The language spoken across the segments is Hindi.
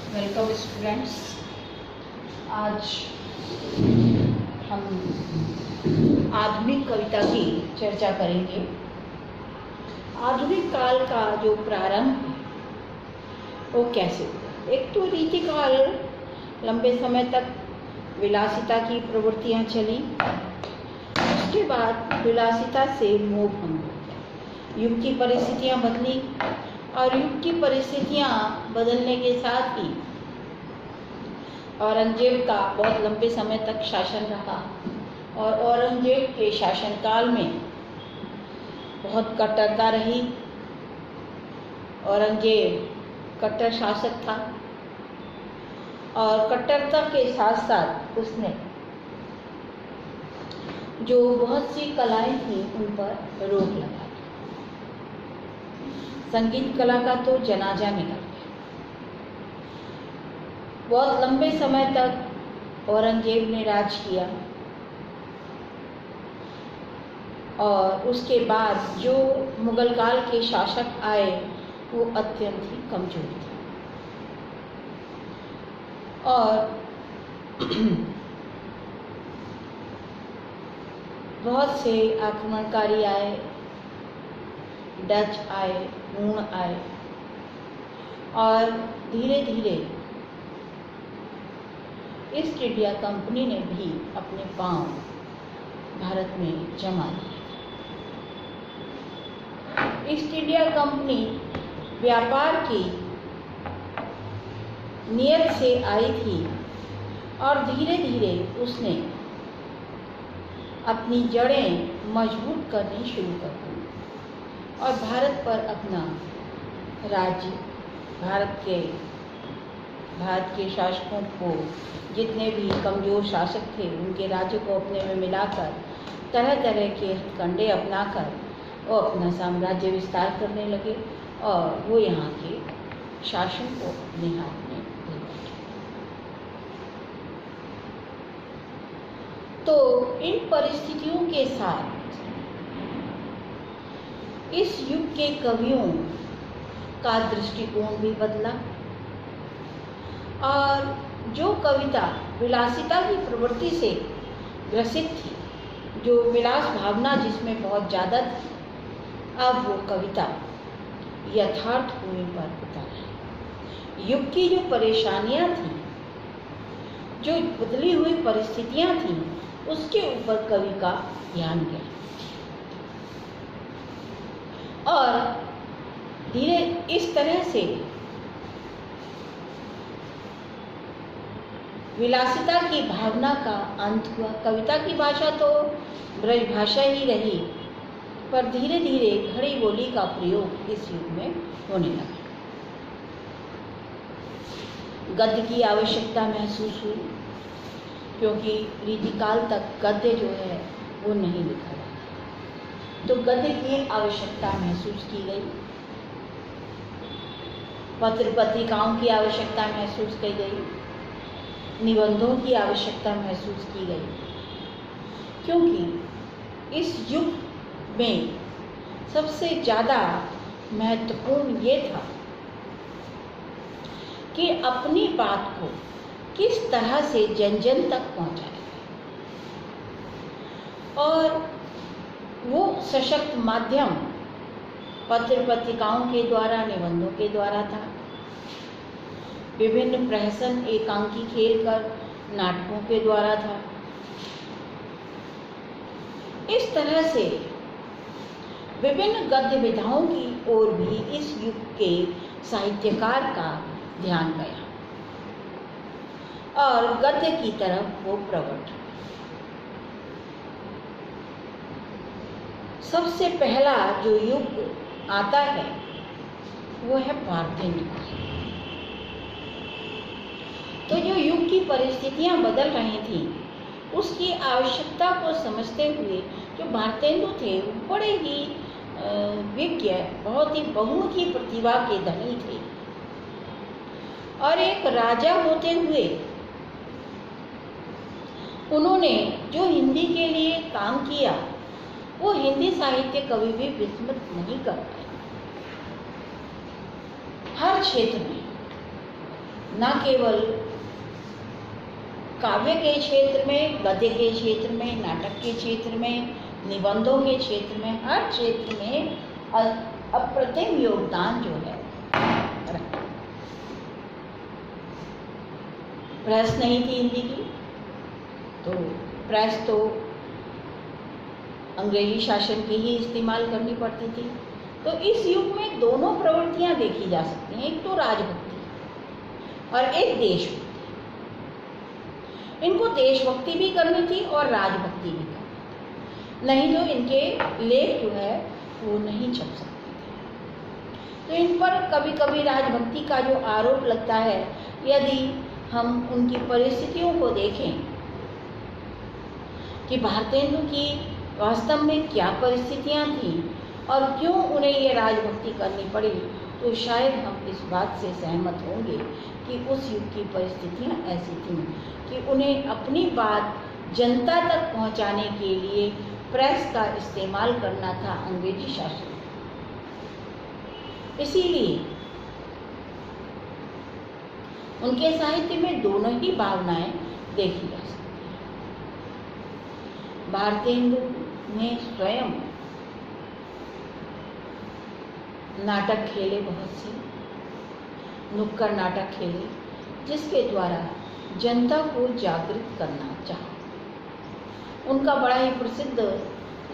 Welcome students. आज हम आधुनिक कविता की चर्चा करेंगे। आधुनिक काल का जो प्रारंभ है वो कैसे हुआ। एक तो रीतिकाल लंबे समय तक विलासिता की प्रवृत्तियां चली, उसके बाद विलासिता से मोह भंग हो गया। युग की परिस्थितियां बदली और युग की परिस्थितियां बदलने के साथ ही औरंगजेब का बहुत लंबे समय तक शासन रहा और औरंगजेब के शासनकाल में बहुत कट्टरता रही। औरंगजेब कट्टर शासक था और कट्टरता के साथ साथ उसने जो बहुत सी कलाएं थी उन पर रोक लगा दी। संगीत कला का तो जनाजा निकल गया। बहुत लंबे समय तक औरंगजेब ने राज किया और उसके बाद जो मुगल काल के शासक आए वो अत्यंत ही कमजोर थे और बहुत से आक्रमणकारी आए, डच आए, हूण आए और धीरे धीरे ईस्ट इंडिया कंपनी ने भी अपने पांव भारत में जमा लिए। ईस्ट इंडिया कंपनी व्यापार की नियत से आई थी और धीरे धीरे उसने अपनी जड़ें मजबूत करनी शुरू कर दी और भारत पर अपना राज्य, भारत के शासकों को, जितने भी कमजोर शासक थे उनके राज्य को अपने में मिलाकर तरह तरह के हथकंडे अपनाकर वो अपना साम्राज्य विस्तार करने लगे और वो यहाँ के शासन को अपने हाथ में ले बैठे। तो इन परिस्थितियों के साथ इस युग के कवियों का दृष्टिकोण भी बदला और जो कविता विलासिता की प्रवृत्ति से ग्रसित थी, जो विलास भावना जिसमें बहुत ज़्यादा थी, अब वो कविता यथार्थ होने पर उतारी। युग की जो परेशानियां थीं, जो बदली हुई परिस्थितियां थीं, उसके ऊपर कवि का ध्यान गया और धीरे इस तरह से विलासिता की भावना का अंत हुआ। कविता की भाषा तो ब्रज भाषा ही रही, पर धीरे धीरे खड़ी बोली का प्रयोग इस युग में होने लगा। गद्य की आवश्यकता महसूस हुई क्योंकि रीतिकाल तक गद्य जो है वो नहीं लिखा जाता, तो गद्य की आवश्यकता महसूस की गई। पत्र पत्रिकाओं की आवश्यकता महसूस की गई, निबंधों की आवश्यकता महसूस की गई, क्योंकि इस युग में सबसे ज़्यादा महत्वपूर्ण ये था कि अपनी बात को किस तरह से जन जन तक पहुंचाया और वो सशक्त माध्यम पत्र पत्रिकाओं के द्वारा, निबंधों के द्वारा था। विभिन्न प्रहसन एकांकी खेल कर नाटकों के द्वारा था। इस तरह से विभिन्न गद्य विधाओं की ओर भी इस युग के साहित्यकार का ध्यान गया और गद्य की तरफ वो प्रवृत्त। सबसे पहला जो युग आता है वो है भारतेंदु का। तो जो युग की परिस्थितियां बदल रही थी उसकी आवश्यकता को समझते हुए जो भारतेंदु थे वो बड़े ही विज्ञ, बहुत ही बहुमुखी प्रतिभा के धनी थे और एक राजा होते हुए उन्होंने जो हिंदी के लिए काम किया वो हिंदी साहित्य कभी भी विस्मृत नहीं कर पाए। हर क्षेत्र में न केवल काव्य के क्षेत्र में, गद्य के क्षेत्र में, नाटक के क्षेत्र में, निबंधों के क्षेत्र में, हर क्षेत्र में अप्रतिम योगदान जो है रखा। प्रेस नहीं थी हिंदी की, तो प्रेस तो अंग्रेजी शासन की ही इस्तेमाल करनी पड़ती थी। तो इस युग में दोनों प्रवृत्तियां देखी जा सकती हैं, एक तो राजभक्ति और एक देशभक्ति। इनको देशभक्ति भी करनी थी और राजभक्ति भी करनी थी, नहीं तो इनके लेख जो है वो नहीं छप सकते थे। तो इन पर कभी कभी राजभक्ति का जो आरोप लगता है, यदि हम उनकी परिस्थितियों को देखें कि भारतेंदु की वास्तव में क्या परिस्थितियां थीं और क्यों उन्हें ये राजभक्ति करनी पड़ी, तो शायद हम इस बात से सहमत होंगे कि उस युग की परिस्थितियां ऐसी थीं कि उन्हें अपनी बात जनता तक पहुंचाने के लिए प्रेस का इस्तेमाल करना था अंग्रेजी शासन। इसीलिए उनके साहित्य में दोनों ही भावनाएं देखी जा सकती हैं। भारतेंदु ने स्वयं नाटक खेले, बहुत से नुक्कड़ नाटक खेले, जिसके द्वारा जनता को जागृत करना चाहा। उनका बड़ा ही प्रसिद्ध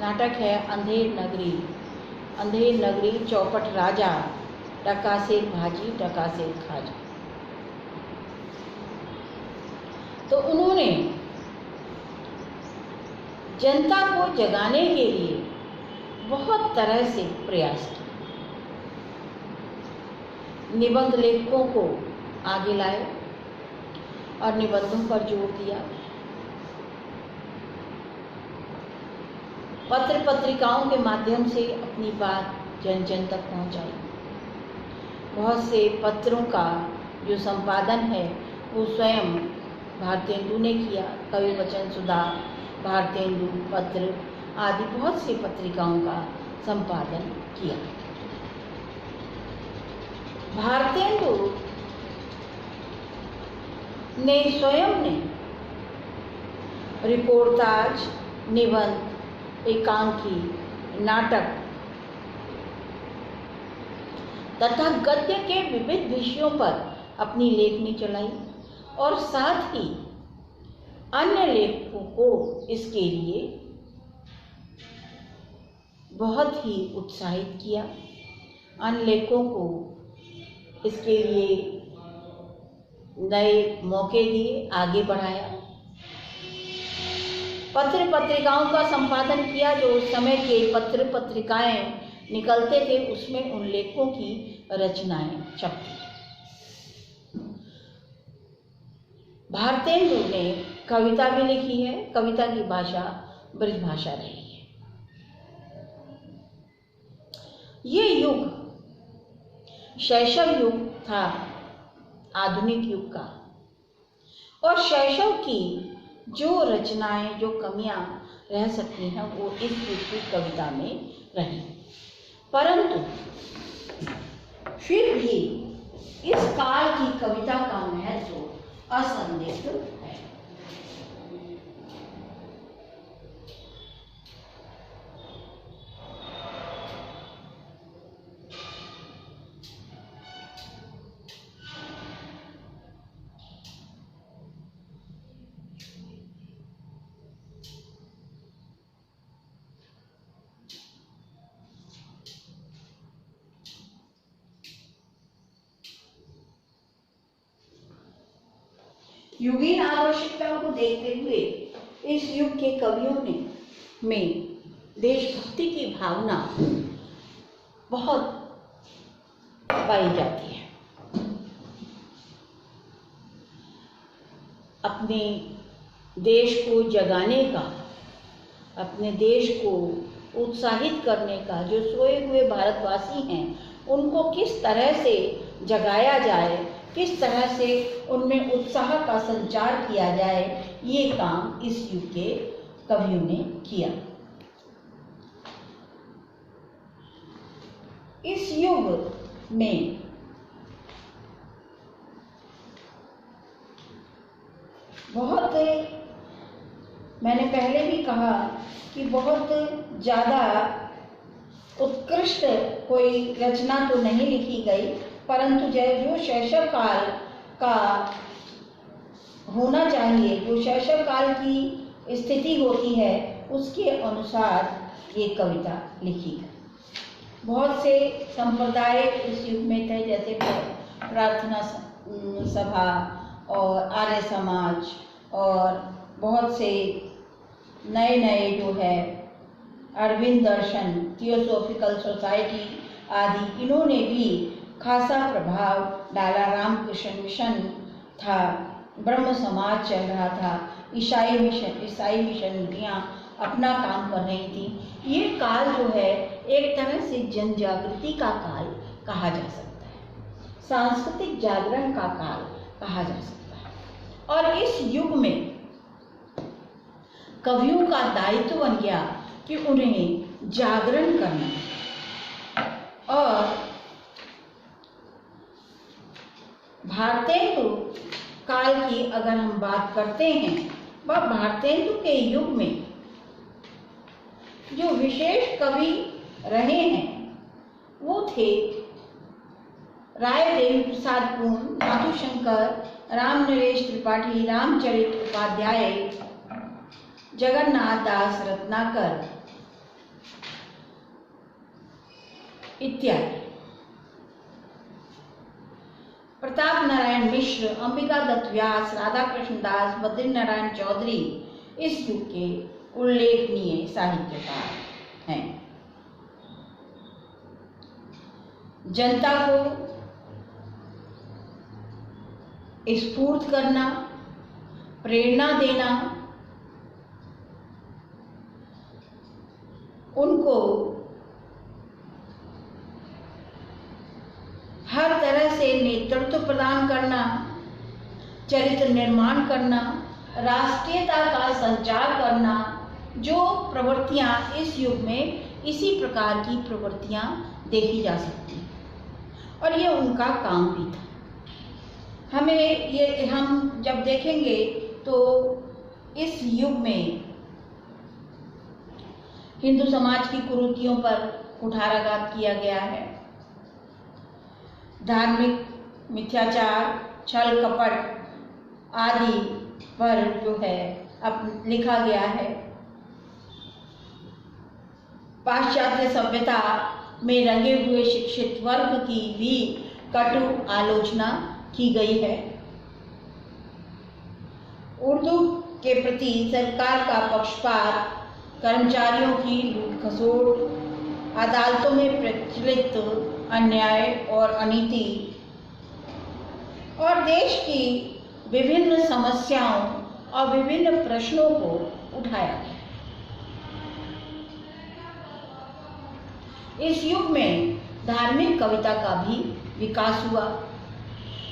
नाटक है अंधेर नगरी। अंधेर नगरी, चौपट राजा, टकासेर भाजी, टकासेर खाजा। तो उन्होंने जनता को जगाने के लिए बहुत तरह से प्रयास किया। निबंध लेखकों को आगे लाए और निबंधों पर जोर दिया। पत्र पत्रिकाओं के माध्यम से अपनी बात जन जन तक पहुंचाई। बहुत से पत्रों का जो संपादन है वो स्वयं भारतेंदु ने किया। कवि वचन सुधा, भारतेंदु पत्र आदि बहुत सी पत्रिकाओं का संपादन किया। भारतेंदु ने स्वयं ने रिपोर्टाज, निबंध, एकांकी, नाटक तथा गद्य के विविध विषयों पर अपनी लेखनी चलाई और साथ ही अन्य लेखकों को इसके लिए बहुत ही उत्साहित किया। अन्य लेखकों को इसके लिए नए मौके दिए, आगे बढ़ाया। पत्र पत्रिकाओं का संपादन किया। जो उस समय के पत्र पत्रिकाएं निकलते थे उसमें उन लेखकों की रचनाएं छपती। भारतेंदु ने कविता भी लिखी है। कविता की भाषा ब्रज भाषा रही है। ये युग शैशव युग था, आधुनिक युग का, और शैशव की जो रचनाएं, जो कमियां रह सकती हैं वो इस युग की कविता में रही। परंतु फिर भी इस काल की कविता का महत्व असंदिग्ध है। युगीन आवश्यकताओं को देखते हुए इस युग के कवियों में देशभक्ति की भावना बहुत पाई जाती है। अपने देश को जगाने का, अपने देश को उत्साहित करने का, जो सोए हुए भारतवासी हैं उनको किस तरह से जगाया जाए, किस तरह से उनमें उत्साह का संचार किया जाए, ये काम इस युग के कवियों ने किया। इस युग में मैंने पहले भी कहा कि बहुत ज़्यादा उत्कृष्ट कोई रचना तो नहीं लिखी गई, परंतु जो शैशव काल का होना चाहिए, जो शैशव काल की स्थिति होती है, उसके अनुसार ये कविता लिखी गई। बहुत से संप्रदाय इस युग में थे, जैसे प्रार्थना सभा और आर्य समाज और बहुत से नए नए जो है अरविंद दर्शन, थियोसॉफिकल सोसाइटी आदि, इन्होंने भी खासा प्रभाव डाला। रामकृष्ण मिशन था, ब्रह्म समाज चल रहा था, ईसाई मिशनरियाँ अपना काम कर रही थी। ये काल जो है एक तरह से जन जागृति का काल कहा जा सकता है, सांस्कृतिक जागरण का काल कहा जा सकता है। और इस युग में कवियों का दायित्व बन गया कि उन्हें जागरण करना। और भारतेंदु काल की अगर हम बात करते हैं, वह भारतेंदु के युग में जो विशेष कवि रहे हैं वो थे राय देवी प्रसाद पूर्ण, माधुशंकर, राम नरेश त्रिपाठी, रामचरित उपाध्याय, जगन्नाथ दास रत्नाकर इत्यादि। प्रताप नारायण मिश्र, अंबिका दत्त व्यास, राधा कृष्ण दास, बद्री नारायण चौधरी इस युग के उल्लेखनीय साहित्यकार हैं। जनता को स्फूर्त करना, प्रेरणा देना, उनको हर तरह से नेतृत्व प्रदान करना, चरित्र निर्माण करना, राष्ट्रीयता का संचार करना, जो प्रवृत्तियां इस युग में इसी प्रकार की प्रवृत्तियां देखी जा सकती हैं और ये उनका काम भी था। हमें ये हम जब देखेंगे तो इस युग में हिंदू समाज की कुरीतियों पर कुठाराघात किया गया है, धार्मिक मिथ्याचार, छल कपट आदि पर जो है अब लिखा गया है। पाश्चात्य सभ्यता में रंगे हुए शिक्षित वर्ग की भी कटु आलोचना की गई है। उर्दू के प्रति सरकार का पक्षपात, कर्मचारियों की लूट खसोट, अदालतों में प्रचलित अन्याय और अनीति और देश की विभिन्न समस्याओं और विभिन्न प्रश्नों को उठाया गया। इस युग में धार्मिक कविता का भी विकास हुआ,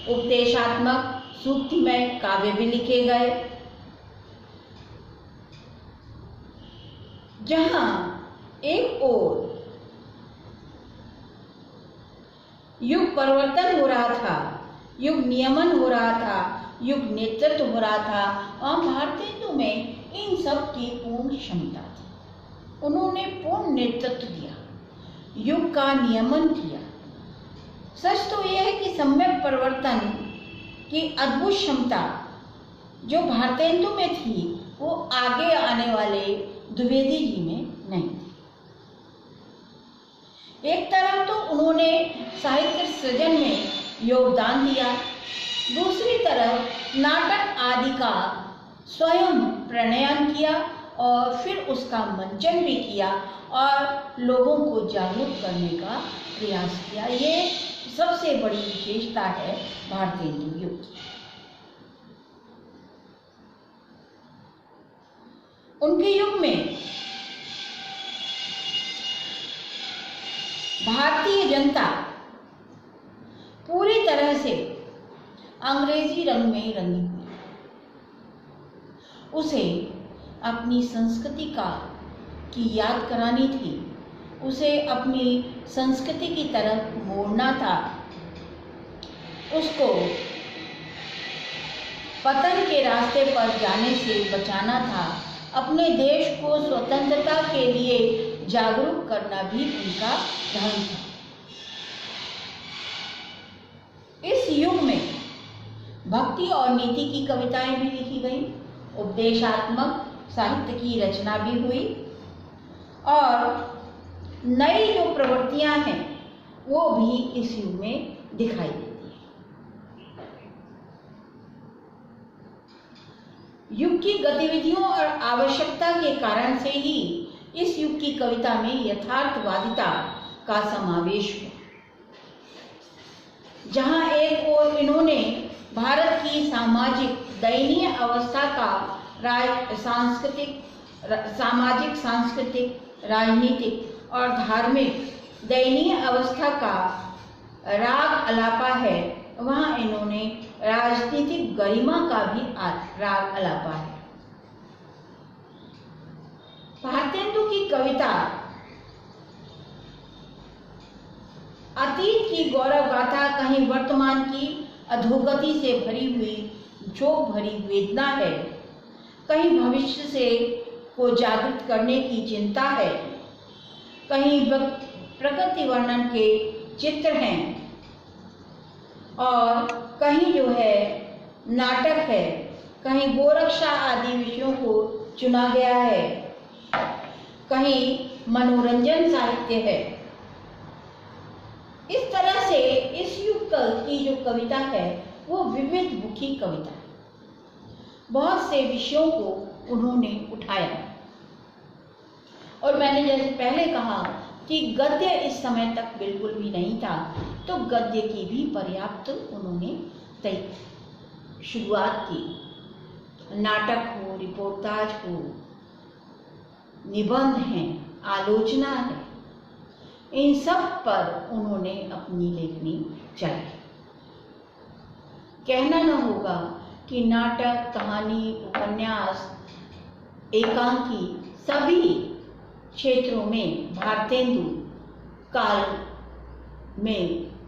उपदेशात्मक सूक्तिमय काव्य भी लिखे गए, जहां एक ओर युग परिवर्तन हो रहा था, युग नियमन हो रहा था, युग नेतृत्व हो रहा था और भारतेंदु में इन सब की पूर्ण क्षमता थी। उन्होंने पूर्ण नेतृत्व दिया, युग का नियमन किया। सच तो यह है कि सम्यक परिवर्तन की अद्भुत क्षमता जो भारतेंदु में थी वो आगे आने वाले द्विवेदी जी में नहीं थी। एक तरफ तो उन्होंने साहित्य सृजन में योगदान दिया, दूसरी तरफ नाटक आदि का स्वयं प्रणयन किया और फिर उसका मंचन भी किया और लोगों को जागरूक करने का प्रयास किया। ये सबसे बड़ी विशेषता है भारतेंदु युग की। उनके युग में भारतीय जनता पूरी तरह से अंग्रेजी रंग में रंगी हुई, उसे अपनी संस्कृति की याद करानी थी, उसे अपनी संस्कृति की तरफ मोड़ना था, उसको पतन के रास्ते पर जाने से बचाना था, अपने देश को स्वतंत्रता के लिए जागरूक करना भी उनका धर्म था। इस युग में भक्ति और नीति की कविताएं भी लिखी गई, उपदेशात्मक साहित्य की रचना भी हुई और नई जो प्रवृत्तियां हैं वो भी इस युग में दिखाई देती हैं। युग की गतिविधियों और आवश्यकता के कारण से ही इस युग की कविता में यथार्थवादिता का समावेश हुआ। जहां एक ओर इन्होंने भारत की सामाजिक दयनीय अवस्था का सामाजिक, सांस्कृतिक, राजनीतिक और धार्मिक दयनीय अवस्था का राग अलापा है, वहां इन्होंने राजनीतिक गरिमा का भी राग अलापा है। भारतेंदु की कविता अतीत की गौरव गाथा, कहीं वर्तमान की अधोगति से भरी हुई शोक भरी वेदना है, कहीं भविष्य से को जागृत करने की चिंता है, कहीं प्रकृति वर्णन के चित्र हैं और कहीं जो है नाटक है, कहीं गोरक्षा आदि विषयों को चुना गया है, कहीं मनोरंजन साहित्य है। इस तरह से इस युग की जो कविता है वो विविध मुखी कविता है। बहुत से विषयों को उन्होंने उठाया और मैंने जैसे पहले कहा कि गद्य इस समय तक बिल्कुल भी नहीं था, तो गद्य की भी पर्याप्त उन्होंने शुरुआत की। नाटक हो, रिपोर्टाज हो, निबंध हैं, आलोचना है, इन सब पर उन्होंने अपनी लेखनी चलाई। कहना न होगा कि नाटक, कहानी, उपन्यास, एकांकी सभी क्षेत्रों में भारतेंदु काल में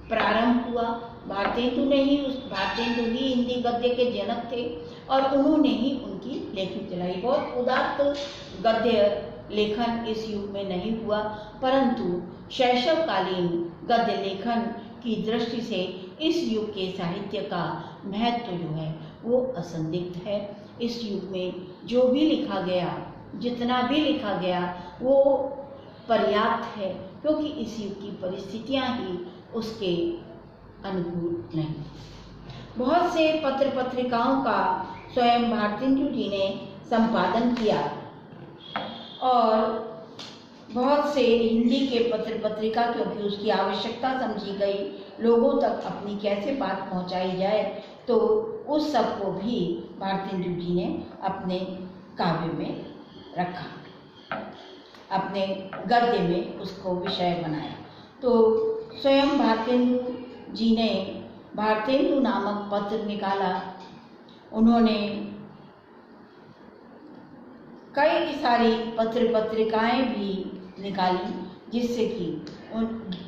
प्रारंभ हुआ। भारतेंदु ही हिंदी गद्य के जनक थे और उन्होंने ही उनकी लेखनी चलाई। बहुत उदात्त गद्य लेखन इस युग में नहीं हुआ, परंतु शैशवकालीन गद्य लेखन की दृष्टि से इस युग के साहित्य का महत्व जो है वो असंदिग्ध है। इस युग में जो भी लिखा गया, जितना भी लिखा गया वो पर्याप्त है, क्योंकि इस युग की परिस्थितियां ही उसके अनुकूल नहीं। बहुत से पत्र पत्रिकाओं का स्वयं भारतेंदु जी ने संपादन किया और बहुत से हिंदी के पत्र पत्रिका, क्योंकि उसकी आवश्यकता समझी गई, लोगों तक अपनी कैसे बात पहुंचाई जाए, तो उस सब को भी भारतेंदु जी ने अपने काव्य में रखा, अपने गद्य में उसको विषय बनाया। तो स्वयं भारतेंदु जी ने भारतेंदु नामक पत्र निकाला। उन्होंने कई सारी पत्र पत्रिकाएं भी निकाली, जिससे कि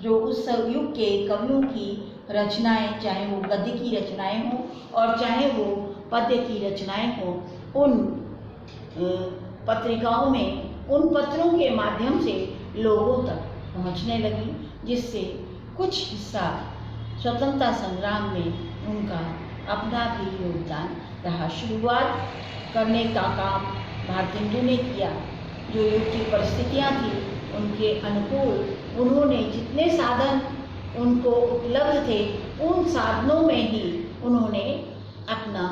जो उस युग के कवियों की रचनाएं, चाहे वो गद्य की रचनाएं हों और चाहे वो पद्य की रचनाएं हों, उन पत्रिकाओं में, उन पत्रों के माध्यम से लोगों तक पहुंचने लगी, जिससे कुछ हिस्सा स्वतंत्रता संग्राम में उनका अपना भी योगदान रहा। शुरुआत करने का काम भारतेंदु ने किया। जो युग की परिस्थितियाँ थी उनके अनुकूल उन्होंने जितने साधन उनको उपलब्ध थे, उन साधनों में ही उन्होंने अपना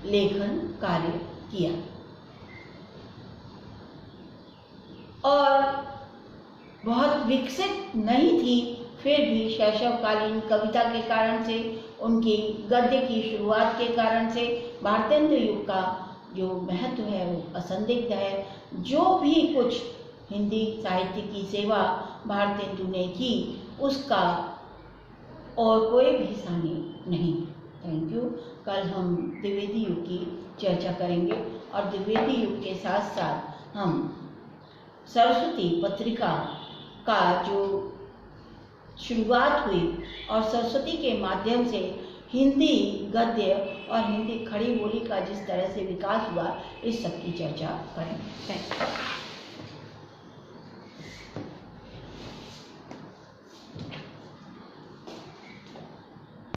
लेखन कार्य किया। और बहुत विकसित नहीं थी, फिर भी शैशवकालीन कविता के कारण से, उनकी गद्य की शुरुआत के कारण से भारतेंदु युग का जो महत्व है वो असंदिग्ध है। जो भी कुछ हिंदी साहित्य की सेवा भारतेंदु ने की, उसका और कोई भी सानी नहीं। Thank you. कल हम द्विवेदी युग की चर्चा करेंगे और द्विवेदी युग के साथ साथ हम सरस्वती पत्रिका का जो शुरुआत हुई और सरस्वती के माध्यम से हिंदी गद्य और हिंदी खड़ी बोली का जिस तरह से विकास हुआ, इस सब की चर्चा करेंगे। Thank you.